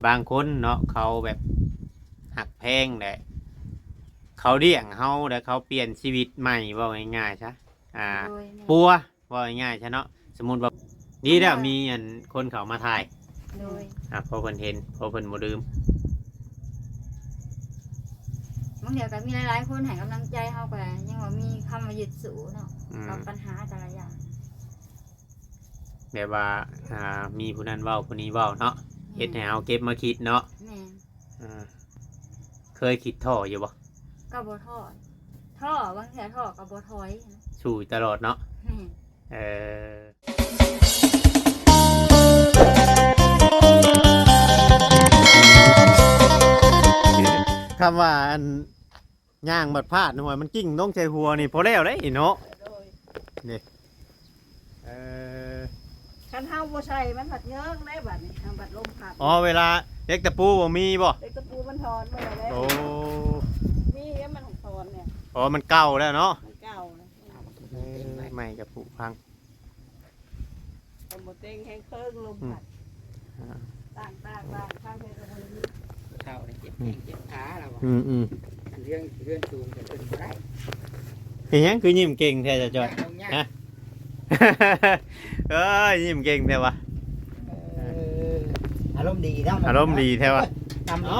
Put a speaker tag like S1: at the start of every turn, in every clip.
S1: บางคนเนาะเขาแบบหักแพงแหละเขาเลี้ยงเฮาแล้วเขาเปลี่ยนชีวิตใหม่ว่าง่ายๆซะ
S2: โดยแม่
S1: ปัวว่าง่ายๆซะเนาะสมมุติว่าดีแล้วมีอันคนเขามาถ่าย
S2: โดย
S1: พอเพิ่นเห็นพอเพิ่นบ่ลืม
S2: บางเดี๋ยวก็มีหลายๆคนให้กำลังใจเฮาก็ยังว่ามีคำว่ายึดสู้เนาะ
S1: อืม
S2: กับปัญหาแต่ละอย่าง
S1: แบบว่ามีผู้นั้นเว้าผู้นี้เว้าเนาะเฮ็ดให้เฮาเก็บมาคิดเนาะ
S2: แม่น
S1: อ่าเคยคิดท้ออยู่บ่
S2: ก็บ่ท้อบางเทื่อท้อก็บ่ถอยนะ
S1: สู้ตลอดเนาะ
S2: แม่น
S1: เออคำว่าอันย่างบัดพลาดหน่อยมันกิ้งต้องใจหัวนี่พอแล้วได้เนาะ
S3: โดย
S1: นี่เออ
S3: คันเฮาบ่ใส่มันผัดเยิ้งได้บัดนี้ทำบัดลมผัด
S1: อ๋อเวลาเด็กตะปูบ่มีบ่
S3: เด็กตะปูมันถอนมาแล้ว
S1: โอ้
S3: มีเอ็มมันถอนเนี่ย
S1: อ๋อมันเก่าแล้วเนาะ
S3: มันเก่านะ
S1: ใหม่กับผูพัง
S3: ตำบลเต็งแห้งเคิงลมผัดต่างข้างเพชรบุรี
S4: เท่าได้เจ็บแข้งเจ็บขาแล้วอะ
S1: อืม
S4: อันเรื่องจูงจะเป็นบ่ได้
S1: เห็นยังคือยิ้มเก่งแท้จะจอย
S4: ลงยาก
S1: ฮะ เอ้ยยิ้มเก่งแท้วะ
S4: อารมณ์ดีเนาะ
S1: อารมณ์ดีแท้วะ
S4: ตำ
S1: เอ้า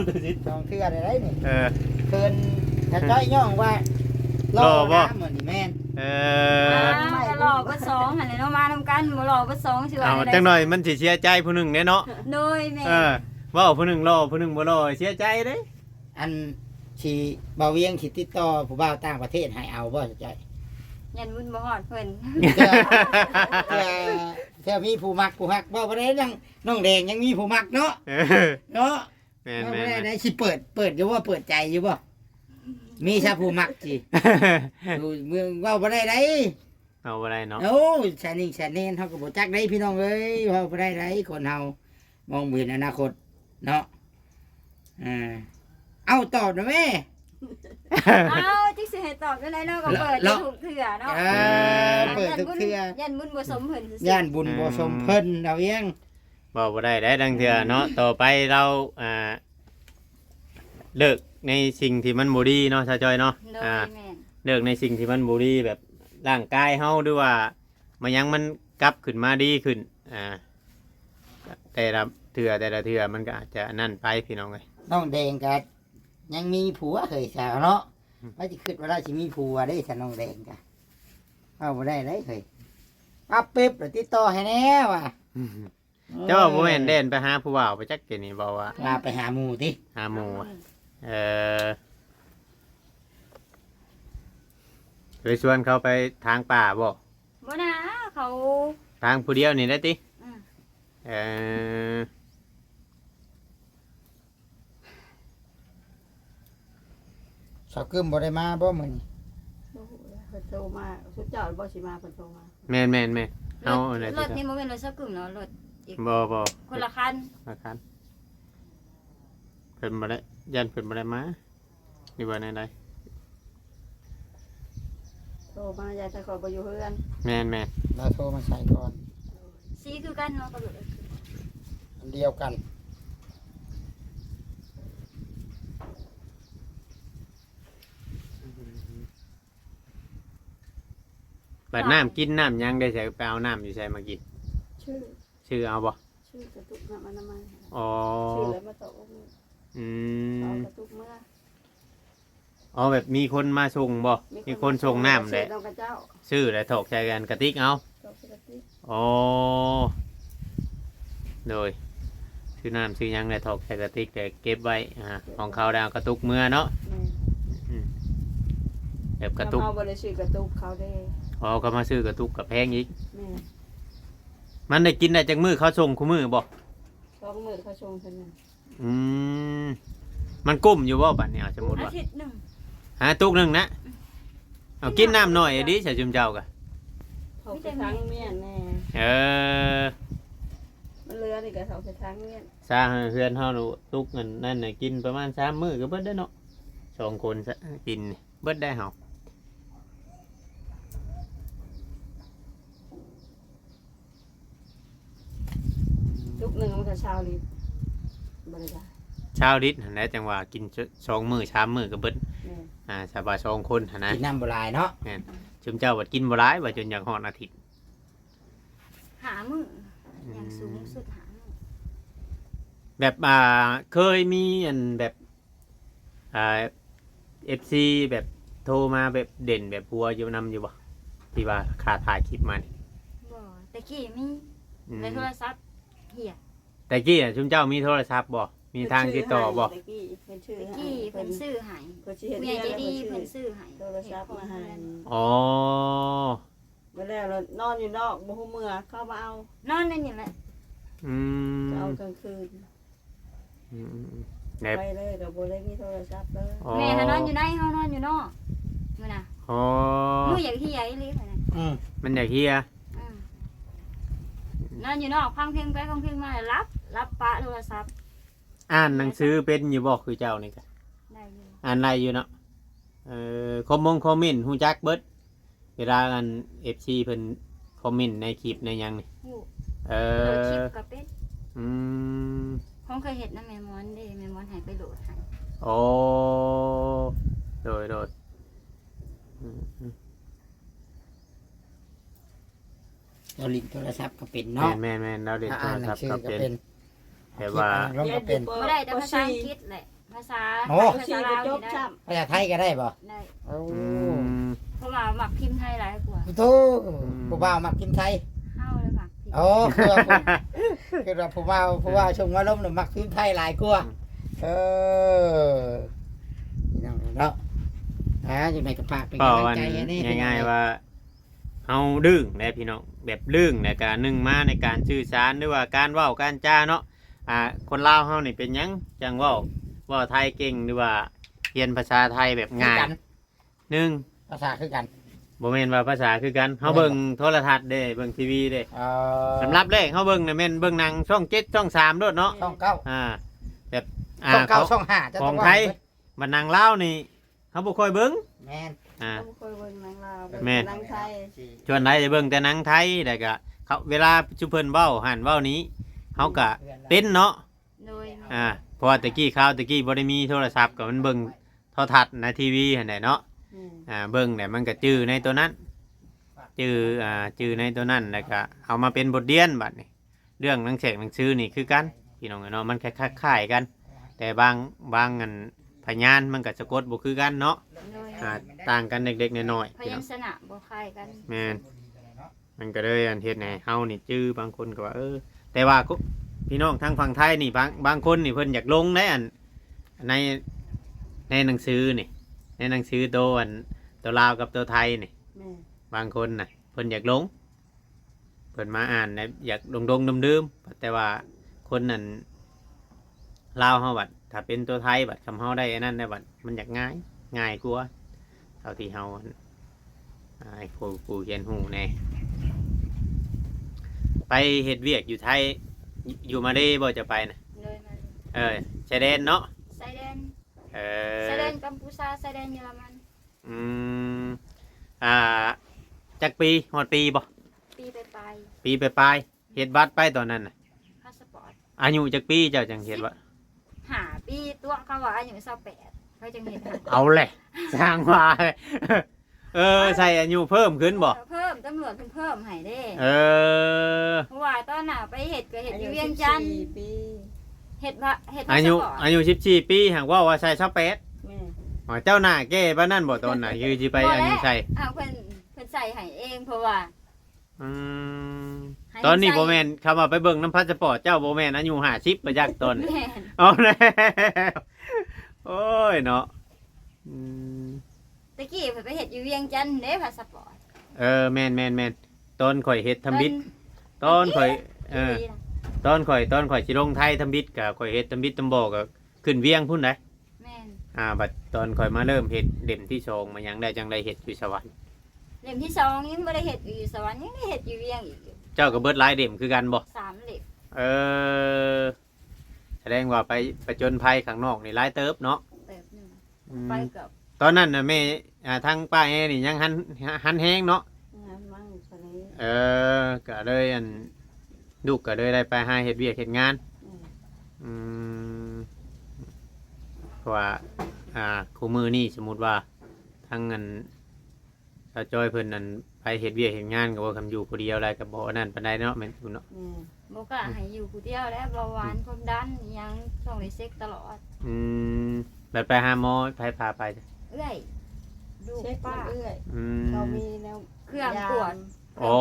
S1: ดูสิ
S4: สองเทื่อได้นี่
S1: เออ
S4: เพิ่นถ้าจ้อยย่องว่า
S1: รอบ่
S4: น้ำเหมือนนี่แม่น
S1: เอ
S2: ก็หล่อก็สองหั่นแหละเนาะมานำกันบ่หล่อก็สองสิว่า
S1: เอา
S2: ได้
S1: จังหน่อยมันสิเสียใจผู้หนึ่งเนาะ
S2: โดยแม่
S1: เออว่าผู้หนึ่งรอผู้หนึ่งบ่รอเสียใจเด้
S4: อันสิบ่าวเวียงสิติดต่อผู้บ่าวต่างประเทศให้เอาบ่จ้อย
S2: ยันบุญบ่ฮอดเพิ่น
S4: เทื่อเทื่อมีผู้มักผู้ฮักบ่บ่ได้น้องแดงยังมีผู้มักเนาะ
S1: เออ
S4: เนาะ
S1: แม่น
S4: บ่
S1: แม่น
S4: ได้
S1: แม่น
S4: ได้สิเปิดอยู่ว่าเปิดใจอยู่บ่มีชาผู้มักสิดูเมืองเว้าบ่ได้ได
S1: เอาอะไรเนาะ
S4: โอ้ชานิ่งชาเนนเฮาก็บ่จักได้พี่น้องเอ้ยเว้าบ่ได้ไดคนเฮามองบ่เห็นอนาคตเนาะเอาตอบนะแม่
S2: เอ้าจิสิให้ตอบจังไดเนาะก็เปิดได้ถูกเทื่อเนาะ
S4: เปิดทุกเทื่อ
S2: ยันบุญบ่สมเพิ่นซื่อๆ
S4: ย่านบุญบ่สมเพิ่นเอาเอง
S1: บอกบ่ได้ได้ดังเถื่อเนาะต่อไปเราเลิกในสิ่งที่มันบ่ดีเนาะชาจอยเนาะ
S2: โดยแม่น
S1: เลิกในสิ่งที่มันบ่ดีแบบร่างกายเฮาด้วยว่ามันยังมันกลับขึ้นมาดีขึ้นแต่ละเถื่อมันก็อาจจะนั่นไปพี่น้องเอ้ย
S4: น้องแดงก็ยังมีผัวเคยสาวเนาะว่าสิคิดว่าเราสิมีผัวได้ซะน้องแดงก็เอาบ่ได้เลยเคยอัปเป๊บแล้วติดต่อให้แน่ว่ะ
S1: เจ้าว่าบ่แม่นเด่นไปหาผู้บ่าวไปจักเกนี่บอกว่า
S4: ลาไปหาหมู่ติ
S1: หาหมู่อะไปชวนเขาไปทางป่าบ่
S2: บ่นะเขา
S1: ทางผู้เดียวนี่ได้ติ
S2: อืม
S4: สาวกึมบ่ได้มาบ่มื้อนี้
S3: โอ้โหเพิ่นโทรมาสุดยอดบ่สิมาเพิ่นโทรมา
S1: แม่นเอาไหน
S2: รถนี่บ่แม่นรถสักกึ่งเนาะรถอีก
S1: บ่
S2: คนละคัน
S1: มาคันเพิ่นบ่ได้ยันเพิ่นบ่ได้มานี่ว่าแนวใด
S3: โทรมายายตะขอบ่อยู่เฮือน
S1: แม่น
S4: เราโทรมาใส่ก่อน
S2: สีคือกันเนาะกับรถ
S4: อันเดียวกัน
S1: บัดน้ำกินน้ำยังได้ใส่ไปเอาน้ำอยู่ใส่มากิน
S3: ชื่อ
S1: ชื่อเอาบ่
S3: ชื่อกระตุกน้ำอนามัย
S1: อ๋อ
S3: ชื่อแล้วมาตอกมือ
S1: อื
S3: เอา
S1: ม
S3: กระตุกเมื่อ
S1: อ๋อแบบมีคนมาส่งบ่มีคนส่งน้ำแหละ
S3: น้องกระเจ้า
S1: ชื่อแล้วถกใช้กันกระติกเอา
S3: ตอกกระติก
S1: อ๋อโดยชื่อน้ำชื่อยังได้ถกใช้กระติกแต่เก็บไว้ของเขาดาวกระตุกเมื่อเนาะ
S3: แม่
S1: แบบกระตุก
S3: เอาบ่ได้ชื่อกระตุกเขาได้
S1: อ๋อเขามาซื้อกระตุกกับแพงอีก
S3: แม่
S1: มันได้กินได้จากมือเขาส่งคู่มือบ่
S3: สองมื้อเขาชงเพิ่นน่ะ
S1: อืมมันกุ้มอยู่บ่บัดนี้เอาสมมุติ
S2: อา
S1: ว่า
S2: ทิตย์หนึง
S1: หาตุกหนึงนะเอากินน้ำหน่อยดิใส่จุ่มเจ้ากะ
S3: เขาไปทางเมียนแน่
S1: เออ
S3: มันเรือนี่ก็เขาไปทางเมียน
S1: สร้างให้เพื่อนเฮาดูตุกเงินนั่นน่ะกินประมาณ3 มื้อก็เบิดได้เนาะ2 คนซะกินเบิดได้เฮา
S3: ลูกหนึงมันก็ชาวลิตร ได้ได้
S1: ชาวดิษหั่นแหละจังว่ากิน2 มื้อ3 มื้อก็เบิด
S3: แม่
S1: สบาย2 คนหั่นนะ
S4: กินน้ำโบราณเนาะ
S1: ชุมเจ้าบัดกินบ่หลายว่าจนอยากฮอดอาทิตย์
S2: หามืออย่างสูงสุดหามือ
S1: แบบเคยมีอันแบบFC แบบโทรมาแบบเด่นแบบพัวอยู่นำอยู่บ่ที่ว่าค่าถ่ายคลิปมานี่
S2: บ่แต่กี้มี
S1: อืม
S2: ในโทรศัพท์เหีย
S1: แต่กี้ชุมเจ้ามีโทรศัพท์บ่มีทางติดต่อบ่
S3: ตะกี้เพิ่นชื่อ
S2: แต่
S3: ให้
S2: กี้เพิ่นซื้อให้
S3: เพิ่นสิเฮ็ด
S2: ผู้ให
S3: เรี
S2: ญ่
S3: ยน
S2: ใจ
S3: แล้ว
S2: ดี
S3: เพิ่
S2: เพิ่
S3: น
S2: น
S3: ซื้อ
S2: ซื้อให้
S3: โทรศัพท์มาให้
S1: อ๋อ
S3: มาแล้วเรานอนอยู่นอกบ่ฮู้เมื่อเข้ามาเอา
S2: นอนนั่นนี่แหละ
S1: อืม
S3: จะเอากลางคืน
S1: อืมแบบ
S3: ไปเลยก็บ่ได้มีโทรศัพท์เลย
S1: อ๋อ
S2: แม่หานอนอยู่ในเฮานอนอยู่นอกมื้อน่ะ
S1: อ๋อ
S2: มื้ออยากเหียอีหลีพุ่นน่ะ
S4: อืม
S1: มันอยากเฮีย
S2: อืมนอนอยู่นอกฟังเพลงไปฟังเพลงมารับปะโทรศัพท์
S1: อ่านหนังสือเป็นอยู่บ่คือเจ้านี่ก็
S2: ได้อยู่
S1: อ่านได้อยู่เนาะคอมเมนต์ฮู้จักเบิดเวลาอัน FC เพิ่นคอมเมนต์ในคลิปในหยังนี่
S2: ฮู้
S1: เอ
S2: โหลดคลิป
S1: อ
S2: ก็เป็น
S1: อืม
S2: ผมเคยเฮ็ดนำแม่มอนเด้แม่มอนให้ไปโหลดให้
S1: โอ้โดยอืม
S4: เราลิ้นโทรศัพท์ก็เป็น
S1: แม่
S4: เนาะ
S1: นเราเรียนโท
S4: อ่าร นหนั
S1: ศั
S4: ง
S1: พท์
S4: สือ
S1: ก็
S4: ก็
S1: เป็น
S4: เป็น
S1: แต่ว่า
S4: เราก็เป็น
S2: บ่ได้แต่ภาษาอังกฤษแหละภาษา
S4: โอ้
S2: ภา
S3: ชี
S2: ษา
S3: ก็
S2: ลาว
S3: จ
S2: นี่
S3: บ
S2: ได้
S3: ซ้ํ
S4: ภาษาไทยก็ได้บ่
S2: ได้
S4: โอ้
S1: อืม
S2: เพราะว่าหมักพิมพ์ไทยหลายกว่า
S4: โธ่ผู้บ่าวมักกินไทย
S2: เฮาเลยหมักพิมพ์
S4: โอ้คือว่าผมคือว่าผู้บ่าวชมว่าล้มน่ะมักกินไทยหลายกว่าเออพี่น้องเนาะอยู่ในกระปากเป็น
S1: ก็
S4: กำลัง
S1: วัน
S4: ใจให้แน่
S1: ง่ายๆว่าเฮาดึงแหละพี่น้องแบบดึงในการนึ่งมาในการสื่อสารหรือว่าการเว้าการจาเนาะคนลาวเฮานี่เป็นหยังจังเว้าไทยเก่งหรือว่าเรียนภาษาไทยแบบง่าย
S4: คือกัน
S1: หนึ่ง
S4: ภาษาคือกัน
S1: บ่แม่นว่าภาษาคือกันเฮาเบิ่งโทรทัศน์เด้เบิ่งทีวีเด้ สำหรับแรกเฮาเบิ่งน่ะแม่นเบิ่งหนังช่อง7ช่อง3โดดเนาะ
S4: ช่องเก้า
S1: แบบ
S4: ช่องเก้า
S1: เขา
S4: ช่องห้าจะ
S1: ข
S4: ต้
S1: อ
S4: อง
S1: ง
S4: ว่า
S1: ไทยมันหนังลาวนี่เฮาบ่ค่อยเบิ่ง
S4: แม่น
S3: บ่เคยเบิ่งหนังลาวเบิ่ง
S1: แม่น
S3: หนังไทย
S1: ชวนไทยจะเบิ่งแต่หนังไทยแล้วก็เขาเวลาชุเพิ่นเว้าหันเว้านี้เฮาก็เป็นเนาะ
S2: โดย
S1: เพราะว่าตะกี้บ่ได้มีโทรศัพท์ก็มันเบิ่งโทรทัศน์ในทีวีหั่นแหละเนาะ เบิ่งแต่มันก็จื้อในตัวนั้นจื้อในตัวนั้นแล้วก็เอามาเป็นบทเรียนบัดนี้เรื่องหนังสือนี่คือกันพี่น้องเนาะมันคล้ายๆกัน แต่บางอันพยานมันก็สะกดบ่คือกันเนาะ
S2: โดย
S1: ต่างกันเด็กๆน้อยๆ
S2: พ
S1: พี่
S2: ยั
S1: น้อ
S2: ญ
S1: ง
S2: ชนะบ่คล้ายกัน
S1: แม่นมันก็เลยอันเฮ็ดให้เฮานี่จื้อบางคนก็ว่าแต่ว่าก็พี่น้องทางฝั่งไทยนี่บางคนนี่เพิ่นอยากลงในในหนังสือนี่ในหนังสือตัวลาวกับตัวไทยนี่
S3: แม่
S1: บางคนน่ะเพิ่นอยากลงเพิ่นมาอ่านนะอยากดงดื่มๆแต่ว่าคนนั้นลาวเฮาบัดถ้าเป็นตัวไทยบัดคำเฮาได้อันนั้นได้บัดมันอยากง่ายกว่าเท่าที่เฮาไอ้ผู้เขียนหูแน่ไปเฮ็ดเวียกอยู่ไทยอยู่มาได้บ่จะไปน่ะ
S2: โดยมัน
S1: ชายแดนเนาะ
S2: ไซแดน
S1: เอ
S2: ไซ
S1: อ
S2: แดนกัมพูชาไซแดนเยอรมัน
S1: อืมจักปีฮอดปีบ่
S2: ปีไป
S1: ปีไปปลายเฮ็ดบัตรไปตอนนั้นน่ะ
S2: พาสปอร์ต
S1: อายุจักปีเจ้าจังเฮ็ดว่า
S2: หาปีตัวเขาว่าอายุ28เขาจังเฮ็ดให้
S1: เอาแหละสร้างว่าเลยใส่อายุเพิ่มขึ้นบ่
S2: เพิ่มตำรวจเพิ่มให้เด้
S1: เออ
S2: เพราะว่าตอนน่ะไปเฮ็ดก็เฮ็ดอยู่เวียงจันทน์
S3: 14ปี
S2: เฮ็ดพา
S1: อา
S2: ส
S1: ยุ
S2: ปอร์ต
S1: อายุ14ปีหากว่าใส่28
S3: แม่
S1: อ๋อเจ้าหน้าแก้ปานนั้นบ่ตอนน่ะคือสิไปอายุใส่
S2: อ้าวเพิ่นใส่ให้เองเพราะว่า
S1: อืม
S2: ให้
S1: ตอนนี้
S2: ใส่
S1: บ่แม่นคำว่าไปเบิ่งน้ำพาสปอร์ตเจ้าบ่แม่นอายุ50ประจักษ์ตน
S2: แม่น
S1: เอาแล้วโอ้ยเนาะอืม
S2: ตะกี้เพิ่นไปเฮ็ดอยู่เวียงจันทน์เด้พาสปอร์ต
S1: แม่นตอนข่อยเฮ็ดทำบิดตอนข่อยตอนข่อยสิลงไทยทำบิดก็ข่อยเฮ็ดทำบิดตำบ่ก็ขึ้นเวียงพุ่นได้
S2: แม่น
S1: บัดตอนข่อยมาเริ่มเฮ็ดเล่มที่สองมายังได้จังได้เฮ็ดอยู่สวรรค์
S2: เล่มที่2ยังบ่ได้เฮ็ดอยู่สวรรค์ยังได้เฮ็ดอยู่เวียงอีกอยู่
S1: เจ้าก็เบิดหลายเล่มคือกันบ่
S2: 3เล่ม
S1: เออแสดงว่าไปประจนภัยข้างนอกนี่หลายเติบเนาะ
S2: เติบหนึง
S1: อืม
S2: ไปกับ
S1: ตอนนั้นน่ะแม่ทางป้าแอนี่ยังหันแฮงเนาะ
S3: งานมั่งสลี
S1: ก็เลยลูกก็เลยได้ไปหาเฮ็ดเวียกเฮ็ดงาน อืม เพราะว่าคู่มือนี่สมมุติว่าทั้งเงินชาวจ้อยเพิ่นนั่นไปเฮ็ดเวียกเฮ็ดงานก็บ่คำอยู่ผู้เดียวอะไรก็บ่นั่นปานใดเนาะแม่นเนาะ
S2: บ่กล้าให้อยู่ผู้เดียวแล้วเบาหวานความดันอิหยังต้องได้เช็คตลอด
S1: อืมแบบไปหาหมอไผพาไปจ้ะ
S2: เอื้อยดู
S3: เช็ค
S2: ป้า
S3: เรื่อย
S1: อืม
S3: เขามีแนว
S2: เครื่องตรวจ
S1: อ๋อ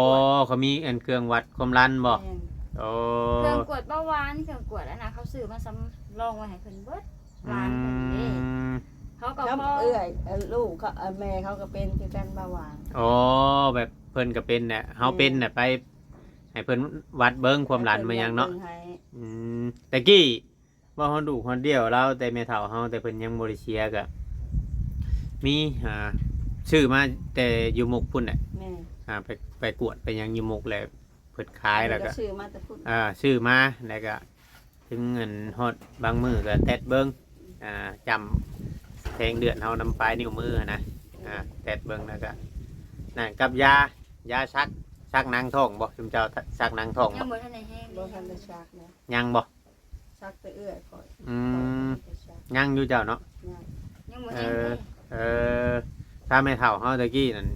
S1: เขามีอันเครื่องวัดความดันบ่
S3: แม่น
S1: โอ้
S2: เครื่องกวดเบาหวานเครื่องกวดอันนะเขาซื้อมาสำรองไว้ให้เพิ่นเบิดหลานเพิ่นเด้เขาก็
S3: ครับ
S2: พอ
S3: เอื้อยลูกเขาแม่เขาก็เป็นคือกันเบาหวาน
S1: อ๋อแบบเพิ่นก็เป็นเนี่ยเฮาเป็นเนี่ยไปให้เพิ่นวัดเบิ่งความดันมายังเนาะ
S3: ให้
S1: อืมแต่กี้ว่าเฮาดูคนเดียวเราแต่แม่เฒ่าเฮาแต่เพิ่นยังบ่ได้เชียร์ก็มีชื่อมาแต่อยู่มุกพุ่นน่ะ
S3: แม่
S1: ไปกวดไปยังอยู่มุกแล้วเพิ่นขายแล้วก็
S3: ซื้อมาแต่พุ่น
S1: ชื่อมาแล้วก็ถึงเงินฮอดบางมื้อก็แตดเบิ่งจำแทงเดือนเฮานำปลายนิ้วมือนะแตดเบิ่งแล้วก็นั่นกับยาซักนางท้องบ่ซุมเจ้าซักนางท้อง
S2: ยั
S1: บ่
S2: งบ่ทันได้แห้ง
S3: บ่ทันได้ชักนะ
S1: ยังบ่
S3: ชักแต่เอื้อยก่อน
S1: อืม
S3: ไปชัก
S1: ยังอยู่เจ้าเนาะ
S3: นะ
S2: ยังบ่แห้งเลย
S1: ถ้าไม่เฒ่าเฮาตะกี้นั่น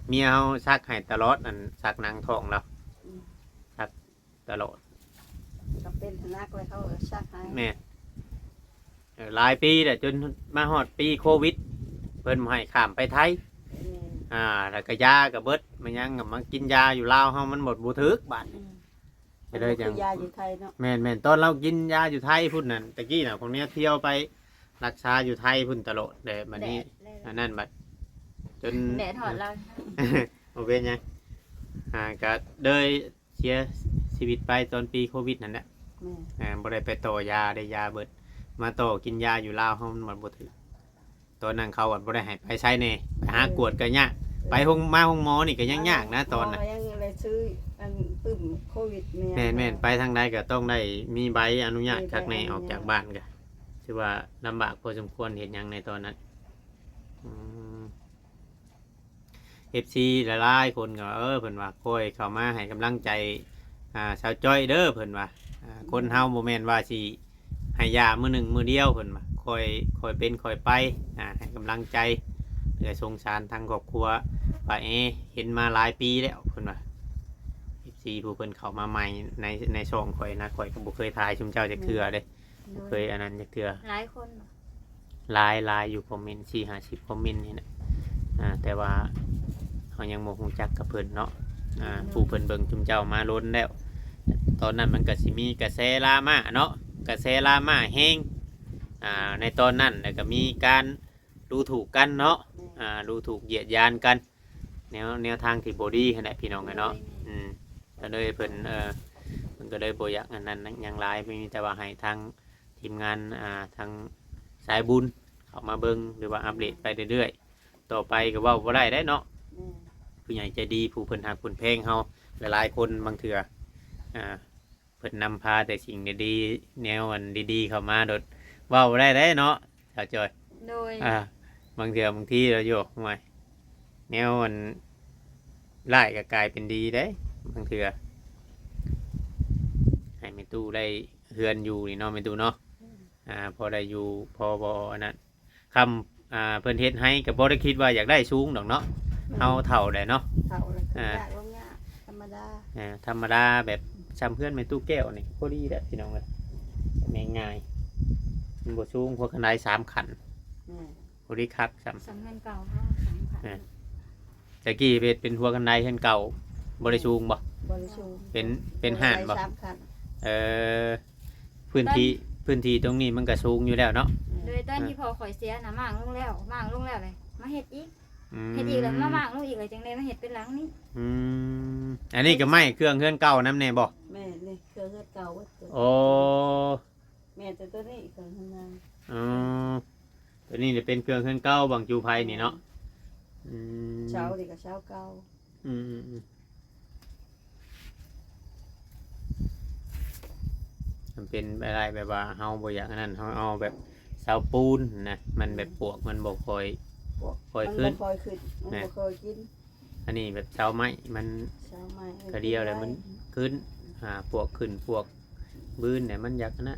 S1: เมียเฮาซักให้ตลอดนั่นซักนางท้องแล้วซักตลอด
S3: ก็เป็นนักเลยเขาก็ชักให้
S1: แม่หลายปีแล้วจนมาฮอดปีโควิด เพิ่นบ่ให้ข้ามไปไทย
S3: แม่
S1: แล้วก็ยาก็เบิดมันยังก็มากินยาอยู่ลาวเฮามันหมดบ่ถึกบาดก็เลยจัง
S3: คือยาอยู่ไทยเนาะ
S1: แม่นตอนเรากินยาอยู่ไทยพุ่นนั่นตะกี้น่ะคนเนี้ยเที่ยวไปรักษาอยู่ไทยพุ่นตลอดแต่บัดนี้ อันนั้นบัดจน
S2: แดดถอดเรา
S1: บ่เป็นหยังก็เลยเสียชีวิตไปตอนปีโควิดนั่นแหละ
S3: แม่
S1: บ่ได้ไปต่อยาได้ยาเบิด มาต่อกินยาอยู่ลาวเฮามันบ่ถึกตอนนั้นเขาบ่ได้ให้ไปใช้แน่ไปหากวดก็ยากไปห้องหมอนี่ก็ยังยากนะตอนน่ะ
S3: หมยังเลยซื้ออันปึ้มโควิด
S1: แม่นไปทางใดก็ต้องได้มีใบอนุญาตคักแน่ออกจากบ้านก็ถือว่าลำบากพอสมควรเห็นหยังในตอนนั้นFC หลายๆคนก็เพิ่นว่าคอยเข้ามาให้กำลังใจชาวจ้อยเด้อเพิ่นว่าคนเฮาบ่แม่นว่าสิให้ยามื้อหนึงมื้อเดียวเพิ่นว่าคอยเป็นคอยไปให้กำลังใจเพื่อสงสารทางครอบครัวว่าเห็นมาหลายปีแล้วเพิ่นว่า FC ผู้เพิ่นเข้ามาใหม่ในช่องข่อยนะข่อยก็บ่เคยถ่ายชุมเจ้าจักเทื่อเด้เคยอันนั้นจักเทื่อ
S2: หลายคน
S1: หลายอยู่คอมเมนต์4-50คอมเมนต์นี่นะแต่ว่าเขายังโมหูจักกับเพิ่นเนาะผู้เพิ่นเบิ่งชุมเจ้ามาล้นแล้วตอนนั้นมันก็สิมีกระแสลามาเนาะกระแสลามาแห้งในตอนนั้นแล้วก็มีการดูถูกกันเนาะดูถูกเหยียดยานกันแนวทางที่บ่ดีขนาดพี่น้องกันเนาะก็เลยเพิ่นก็เลยบ่อยากอันนั้นหยังหลายมีแต่ว่าให้ทางทีมงานทางสายบุญเข้ามาเบิ่งหรือว่าอัปเดตไปเรื่อยๆต่อไปก็เว้าบ่ได้เนาะผู้ใหญ่ใจดีผู้เพิ่นหักเพิ่นแพงเฮาหลายๆคนบางเทื่อเพิ่นนำพาแต่สิ่งดีๆแนวอันดีๆเข้ามาโดดเว้าบ่ได้เนาะชาวจอย
S2: โดย
S1: บางเทื่อบางทีเราโยกห่วยแนวอันร้ายก็กลายเป็นดีได้บางเทื่อให้แม่ตู้ได้เฮือนอยู่นี่เนาะแม่ตู้เนาะพอได้อยู่พอบ่อันนั้นคำเพิ่นเฮ็ดให้ก็บ่ได้คิดว่าอยากได้สูงดอกเนาะเฮาเฒ่าได้เนาะ
S3: เฒ่าแล้วก็ยากลงยากธรรมดา
S1: ธรรมดาแบบซ้ำเพื่อนแม่ตู้แก้วนี่พอดีแหละพี่น้องเอ้ยง่ายๆมันบ่สูงพวกคันได3ขันพอดีคักซ้ำ
S2: สำคัญเก่าเฮาสำคัญ
S1: ตะกี้เป็นหัวกันไดเช่นเก่าบ่ได้สูงบ่
S3: บริสุทธิ์
S1: เป็นห่านบ่
S3: สามคัน
S1: เออพื้นที่ตรงนี้มันก็สูงอยู่แล้วเนาะ
S2: โดยตอนที่พอข่อยเสียนะมางลงแล้วเลยมาเฮ็ดอีก
S1: อืม
S2: เฮ็ดอีกแล้วมามางลงอีกเลยจังได๋มาเฮ็ดเป็นหลังนี้
S1: อืมอันนี้ก็ไม่เครื่องเฮือนเก่านํแน่บ่
S3: แม่นี่เครื่องเก่าวัดตัว
S1: โอ้
S3: แม่แต่ตัวนี้เครื่องทำงาน
S1: อ๋อตัวนี้จะเป็นเครื่องเฮือนเก่าบางจูไผนี่เนาะอืม
S3: เช้าดีกับเช้าเก่า
S1: อืมมันเป็นอะไรแบบว่าเฮาบ่อยากอันนั้นเฮาเอาแบบเสาปูนนะมันแบบปวกมันบ่ค่อย ค่อยขึ้น
S3: มันบ่ค่อยขึ้นมันบ่ค่อยกิน
S1: อันนี้แบบเสาไม้มัน
S3: เช้าใหม่
S1: กระเดียวเลยมัน ขึ้นปวกขึ้นปวกบื้นเนี่ยมันอยากนะ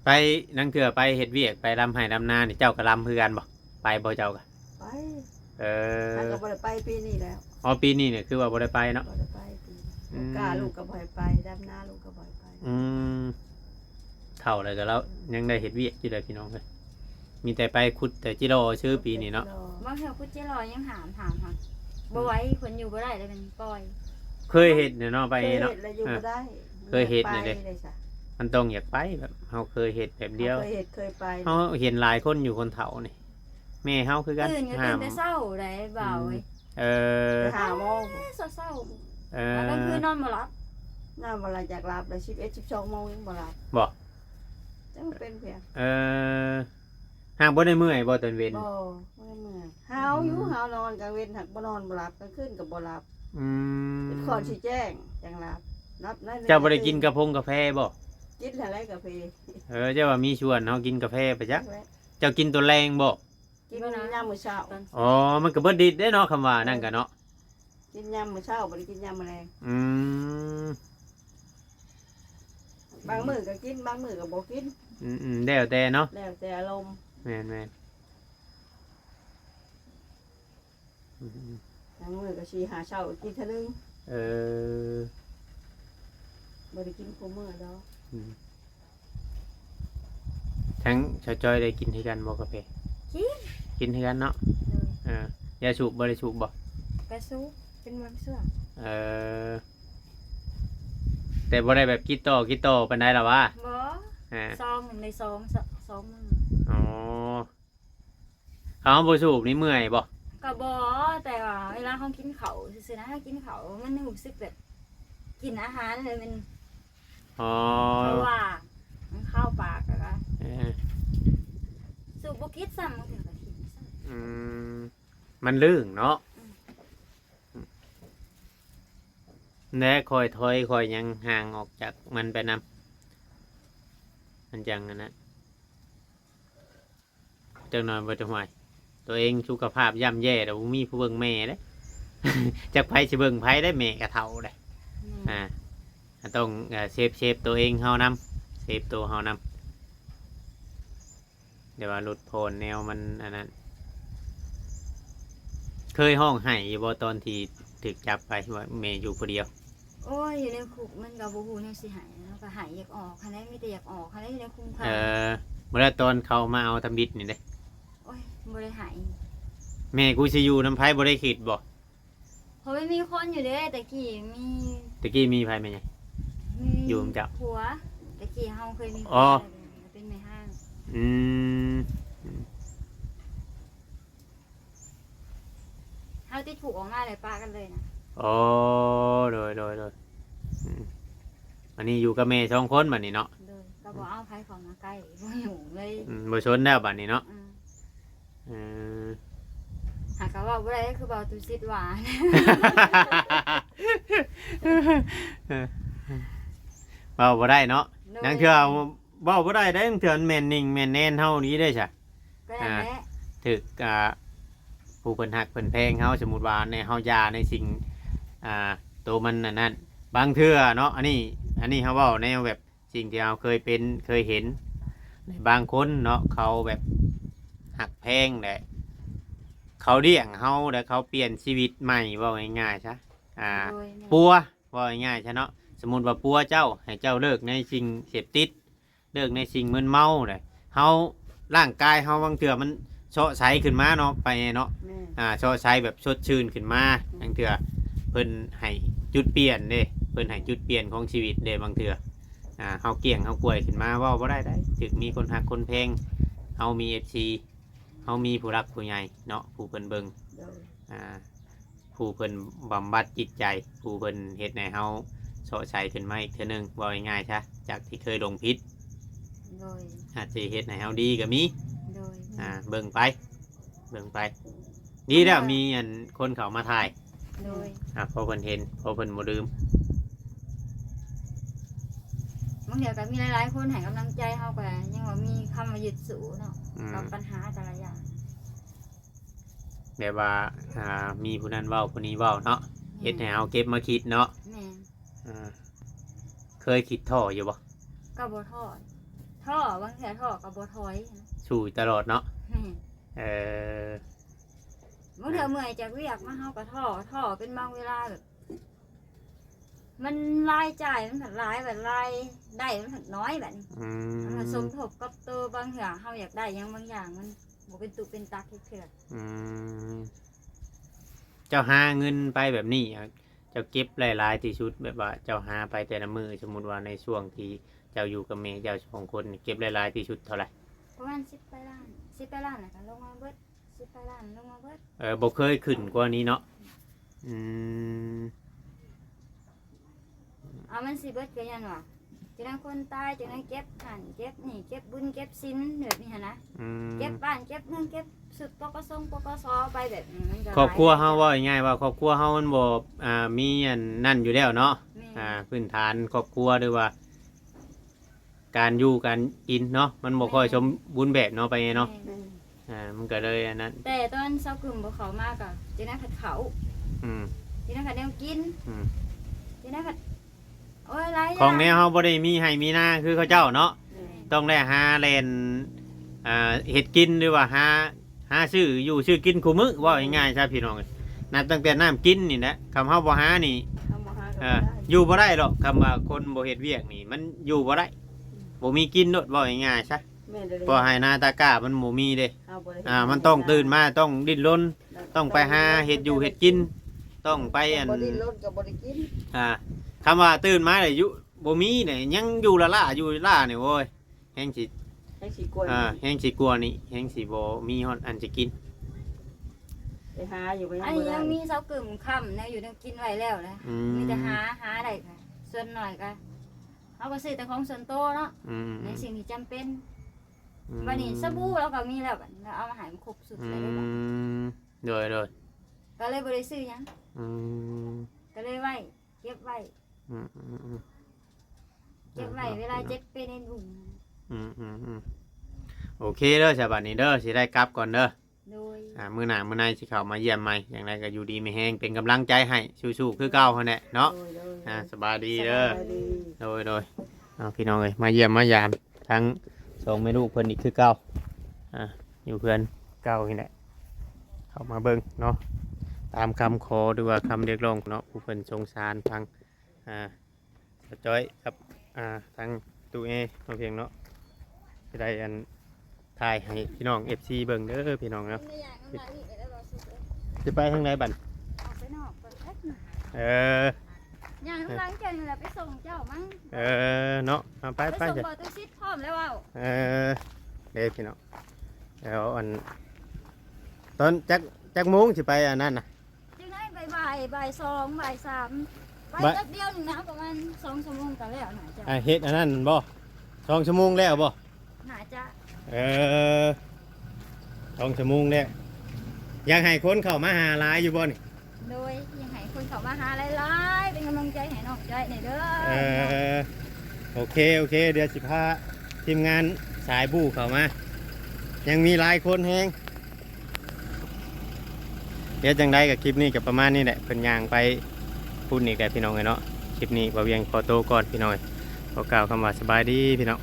S1: ไปนั่งเถื่อไปเฮ็ดเวียกไปรำไห้รำนานี่เจ้าก็รำคือกันบ่ไปบ่เจ้าก็
S3: ไป
S1: เออ
S3: ถ้าก็บ่ได้ไปปีนี้แล้ว
S1: อ๋อปีนี้เนี่ยคือว่าบ่ได้ไปเนาะ
S3: บ่ได้ไปปีนี้กล้าลูกก็บ่ให้ไปดำนาลูกก็บ่ให้ไป
S1: อืมเท่าเลยก็แล้วยังได้เฮ็ดเวียกอยู่เลยพี่น้องเอ้ยมีแต่ไปขุดแต่จิโร่ชื่อปีนี้เนาะ
S2: บางเทื่อพุทธเจรอยังถามค่ะบ่ไหว้เพิ่นอยู่บ่ได้เลยเป็นปล่อย
S1: เคยเฮ็ดเนี่ยเนาะไป
S3: เคย
S1: เนาะ
S3: เฮ็ดแล้วอยู่บ่ได้
S1: เคยเฮ็ดนี่เด้
S3: ไปเลยจ้ะ
S1: มันต้องอยากไปแบบเฮาเคยเฮ็ดแบบเดียว
S3: เคยเฮ็ดเคยไป
S1: เฮาเห็นหลายคนอยู่คนเฒ่านี่แม่เฮาคือกัน
S2: ตื่นก็
S1: ห้า
S2: ตื่น
S1: ม
S2: แต่เช้าได้บ่าวเว้ย
S1: เออ
S3: ไปหาโมง
S2: เช้า
S1: เอ
S2: ๆแล้วกลางคืน
S1: อน
S2: อนบ่หลับ
S3: น่าบ่ละจากหลับแล้ว11 12โมงยังบ่หลับ
S1: บ่
S3: จังเป็นเพียง
S1: เออห่างบ่ได้เมื่อยบ่ตอนเว้น
S3: บ่บ่ได้เมื่อยหาวอยู่หาวนอนกลางเว้นหักบ่นอนบ่หลับกลางคืนก็บ่หลับ
S1: อืม
S3: เป็นข้อชี้แจ้งจังหลับนับนั่น
S1: เจ้าบ่ได้กินกาแฟบ่
S3: กินอะไรกาแฟ
S1: เออเจ้าว่ามีชวนเฮากินกาแฟไปจ้ะเจ้ากินตัวแรงบ่
S3: กินยามมื้อเช้า
S1: อ๋อมันก็เบิดดิดได้เนาะคำว่านั่นก็เนาะ
S3: กินยามมื้อเช้าบ่ได้กินยามมื้อแลง
S1: อืม
S3: บางมื้อก็กินบางมื้อก็บ่กิน
S1: อืมแล้วแต่เนาะ
S3: แล้วแต่อารมณ์
S1: แม่นอืม
S3: บางมื้อก็4 5เช้ากินเท่านึง
S1: เออ
S3: บ่ได้กินคุมื้อดอก
S1: อืมทั้งชาวจอยได้กินให้กันบ่กาแฟกินให้กันเนาะ
S2: เลย
S1: เออยาสูบบ่ได้สูบบ่
S2: กระซุกเป็นบางส่วน
S1: เออแต่บ่ได้แบบกิโตปานใดหรอวะ
S2: บ่
S1: อ่า
S2: ซองหนึ่งในซองมื้อ
S1: อ๋อเขาบ่สูบนี่เมื่อยบ่
S2: ก็บ่แต่ว่าเวลาเขากินเขาวซื่อๆนะถ้ากินเขาวมันรู้สึกแบบกินอาหารเลยมัน
S1: อ๋อ
S2: เพราะว่ามันเข้าปากอะก็
S1: เออ
S2: สูบบ่คิดซ้ำมันถึงกะทิซ้ำ
S1: อืมมันลื่นเนาะแน่คอยถอยคอยยังห่างออกจากมันไปนำมันจังอันนั้นจังหน่อยบ่จะห่วยตัวเองสุขภาพย่ำแย่แต่บ่มีผู้เบิ่งแม่เด้ จักไผสิเบิ่งไผได้แม่กะเฒ่าได้ อ่าต้องเซฟตัวเองเฮานำเซฟตัวเฮานำเดี๋ยวว่าหลุดโพนแนวมันอันนั้น เคยห้องไห้อยู่บ่ตอนที่ถูกจับไปว่าแม่อยู่คนเดียว
S2: โอ้ยอยู่ในคุกมันก็บ่ฮู้แนวสิหายแล้วก็หายอยากออกคันใดมีแต่อยากออกคันใดอยู่ในคุกค่ะ
S1: เมื่อตอนเขามาเอาทำบิดนี่เด้
S2: โอ้ยบ่ได้หาย
S1: แม่กูสิอยู่น้ำไผบ่ได้คิดบ่
S2: เพราะมันมีคนอยู่เด้แต่กี้มี
S1: ตะกี้มีไผแม่ไง อยู่กับเจ้า
S2: ผัวแต่กี้เฮาเคยมี
S1: อ๋อ
S2: เป็นแม่ห้าง
S1: อืม
S2: เฮาติดคุกออกมาเลยป้ากันเลยนะ
S1: อ๋อโดยอืมอันนี้อยู่กับแม่สองคนบัดนี้เนาะ
S2: เลยก็บ่เอาไผของมาใกล้บ่อยู่เลย
S1: บ่ชนแล้วบัดนี้เนาะ
S2: อืม
S1: เออ
S2: หากว่าบ่ได้ก็คือเบาตุซิดหวาน
S1: เว้าบ่ได้เนาะนังเทื่อเว้าบ่ได้ได้นังเทื่อมันแม่นนิ่งแม่นแน่นเฮานี้ได้จ้ะ
S2: ก็นั่นแหละ
S1: ถึกผู้เพิ่นฮักเพิ่นแพงเฮาสมมุติว่าในเฮายาในสิ่งตัวมันนั่นบางเทื่อเนาะอันนี้เฮาเว้าแนวแบบสิ่งที่เฮาเคยเป็นเคยเห็นในบางคนเนาะเขาแบบฮักแพงแหละเขาเลี้ยงเฮาแล้วเขาเปลี่ยนชีวิตใหม่เว้าง่ายๆซะ
S2: โดยแม่
S1: ปัวว่าง่ายๆใช่เนาะสมมุติว่าปัวเจ้าให้เจ้าเลิกในสิ่งเสพติดเลิกในสิ่งมึนเมาเลยเฮาร่างกายเฮาบางเถื่อมันโชะใสขึ้นมาเนาะไปเนาะ
S3: แม่
S1: โชะใสแบบสดชื่นขึ้นมาบางเถื่อเพิ่นให้จุดเปลี่ยนเด้เพิ่นให้จุดเปลี่ยนของชีวิตเด้บางเถื่อเฮาเกี่ยงเฮากล้วยขึ้นมาเว้าบ่ได้ถึกมีคนฮักคนแพงเฮามี FC เฮามีผู้รักผู้ใหญ่เนาะผู้เพิ่นเบิ่ง
S3: โดย
S1: ผู้เพิ่นบำบัดจิตใจผู้เพิ่นเฮ็ดให้เฮาโสดใสขึ้นมาอีกเทื่อนึงว่าง่ายๆซะจากที่เคยลงพิษ
S2: โดย
S1: อาจจะเฮ็ดให้เฮาดีก็มี
S2: โดย
S1: เบิ่งไปดีแล้วมีอันคนเขามาถ่าย
S2: โดย
S1: พอเพิ่นเห็นพอเพิ่นบ่ลืม
S2: บางเดี๋ยวก็มีหลายๆคนให้กำลังใจเฮาก็ยังว่ามีคำว่ายึดสู้เนาะ
S1: อืม
S2: กับปัญหาแต่ละอย่าง
S1: แบบว่ามีผู้นั้นเว้าผู้นี้เว้าเนาะเฮ็ดให้เฮาเก็บมาคิดเนาะ
S2: แม่น
S1: เคยคิดท้ออยู่บ่
S2: ก็บ่ทอด ท่อบางเทื่อท่อก็บ่ถอยนะ
S1: สู้ตลอดเนาะ
S2: แม่น
S1: เออบ
S2: างเทื่อเมื่อยจากเวียกมาเฮาก็ท่อเป็นบางเวลาแบบมันรายจ่ายมันผัดรายแบบรายได้มันผัดน้อยแบบนี้
S1: อื
S2: มัน
S1: ม
S2: ก็สมทบกับตัวบางเทื่อเฮาอยากได้หยังบางอย่างมันบ่เป็นตุเป็นตักเทื่อ
S1: อืมเจ้าหาเงินไปแบบนี้อะเจ้าเก็บหลายๆที่ชุดแบบว่าเจ้าหาไปแต่ละมือสมมุติว่าในช่วงที่เจ้าอยู่กับแม่เจ้าสองคนนี่เก็บหลายๆที่ชุดเท่าไหร่
S2: ประมาณ10ไปล้าน10ไปล้านน่ะก็ลงมาเบิด10ไปล้านลงมาเบิด
S1: บ่เคยขึ้นกว่านี้เนาะอืม
S2: เอามันสิเบิดก็ยันว่าจังนั้นคนตายจังนั้นเก็บหันเก็บนี่เก็บบุญเก็บสินแบบนี้หั่นนะ
S1: อืม
S2: เก็บบ้านเก็บเงินเก็บสุดปกสปกสไปแบบนี้มันก็
S1: ครอบครัว
S2: หลย
S1: เฮาว่าง่ายๆว่าครอบครัวเฮามันบ่มีอันนั่นอยู่แล้วเนาะ
S2: แม่
S1: พื้นฐานครอบครัวหรือว่า การอยู่การกินเนาะมันบ่ค่อยสมบูรณ์แบบเนาะไปเนาะ
S2: แม่
S1: มันก็เลยอันนั้น
S2: แต่ตอนเช้ากึ่มบ่เขามากอ่ะจังนั้นผัดเขา
S1: อืม
S2: จังนั้นผัดแนวกิน
S1: อืม
S2: จังนั้นผัดโอ้ยหลายย่า
S1: ของแนวเฮาบ่ได้มีให้มีหน้าคือเขาเจ้าเนาะ
S3: แม่
S1: ต้องได้หาแลนเฮ็ดกินหรือว่าหาซื้ออยู่ซื้อกินคู่มื้อว่าง่ายๆซะพี่น้องนับตั้งแต่น้ำกินนี่แหละคำเฮาบ่หานี่
S3: ทำมาหา
S1: เอ
S3: ก็
S1: อ
S3: ได้
S1: อยู่บ่ได้หรอกคำว่าคนบ่เฮ็ดเวียกนี่ มันอยู่บ่ได้บ่มีกินโดดว่าง่ายๆซะ
S3: แม่เด้อ
S1: เพราะให้หน้าตากร้ามันบ่มีเด้
S3: เอาบ่ได้
S1: มันต้องตื่นมาต้องดิ้นรนต้องไปหาเฮ็ดอยู่เฮ็ดกิน ต้องไปอัน
S3: บ่ได้ลดก็บ่ได้กิน
S1: คำว่าตื่นมาได้อยู่บ่มีเนี่ยยังอยู่ละล่าอยู่ล่านี่โว้ยแฮงสิ
S3: ให้สิกล้วย
S1: แฮงสิกลัวนี่แฮงสิบ่มีฮอดอันจะกิน
S3: ไปหาอยู่ไป
S2: อัน
S3: บ่
S2: นี้
S3: ได้
S2: ยังมีเช้ากึ่มค่ำแนวอยู่แนวกินไว้แล้วนะ
S1: อื
S2: มีแต่หาได้ค่ะส่วนหน่อยก็เอาก็ซื้อแต่ของส่วนตัวเนาะ
S1: อืม
S2: ในสิ่งที่จำเป็น
S1: อืม
S2: วันนี้สบู่เราก็มีแล้วบัดนี้เราเอามาใหายมันครบสุด
S1: อื
S2: เลยเด้อบัด
S1: มโดย
S2: ก็เลยบริซื้อหยัง
S1: อืม
S2: ก็เลยไว้เก็บไว้
S1: อืมอืมอืม
S2: เก็บไว้เวลาเจ็บเป็นในถุง
S1: อืมโอเคเด้อฉบับนี้เด้อสิได้กลับก่อนเด้อ
S2: โดย
S1: มื้อหน้ามื้อในสิเข้ามาเยี่ยมใหม่อย่างไรก็อยู่ดีไม่แห้งเป็นกำลังใจให้สู้ๆคือเก่าหั่นแหละเนาะ
S3: โดย
S1: สบายดีเด้อ
S3: สบายดี
S1: โดยพี่น้องเอ้ยมาเยี่ยมมายามทั้งสองแม่ลูกเพิ่นอีกคือเก่าอยู่เพื่อนเก่านี่แหละเข้ามาเบิ่งเนาะตามคำขอหรือว่าคำเรียกร้องเนาะผู้เพิ่นสงสารทางสะจ้อยกับทางตู้เอน้องเพียงเนาะจะได้อันถ่ายให้พี่น้อง FC เบิ่งเด้อพี่น้องเนาะจะไปทางไหนบัด
S2: ออกไปนอกไปแป๊บหนึง
S1: เออ
S2: อย่างข้างหลังเจ้านี่แหละไปส่งเจ้ามั้ง
S1: เนาะเอาไป
S2: ไปส่ง
S1: จ้ะ
S2: บอตุชิดพร้อมแล้วเว้า
S1: เด็กพี่น้องแล้วอันตอนจักโมงสิไปอันนั้นน่ะ
S2: จึงให้บ่ายสองบ่ายสามไป
S1: บ่าย
S2: แป๊บเดียวหนึงนะประมาณ2 ชั่วโมงก็แล้วน่าจะ
S1: เฮ็ดอันนั้นบ่2 ชั่วโมงแล้วบ่
S2: น่าจะ
S1: 2 ชั่วโมงแล้วอยากให้คนเข้ามาหาหลายอยู่บ่นี่
S2: โดยยังให้คนเข้ามาหาหลายๆเป็นกำลังใจให้น้องใจหน่อยเด้อ
S1: โอเคเดี๋ยวสิพาทีมงานสายบู้เข้ามา ยังมีหลายคนแฮงเดี๋ยวจังไดกับคลิปนี้กับประมาณนี้แหละเพิ่นย่างไปพูดนี่แกพี่น้องเนาะคลิปนี้บ่าวเวียงขอโตวก่อนพี่น้องขอกล่าวคำว่าสบายดีพี่น้อง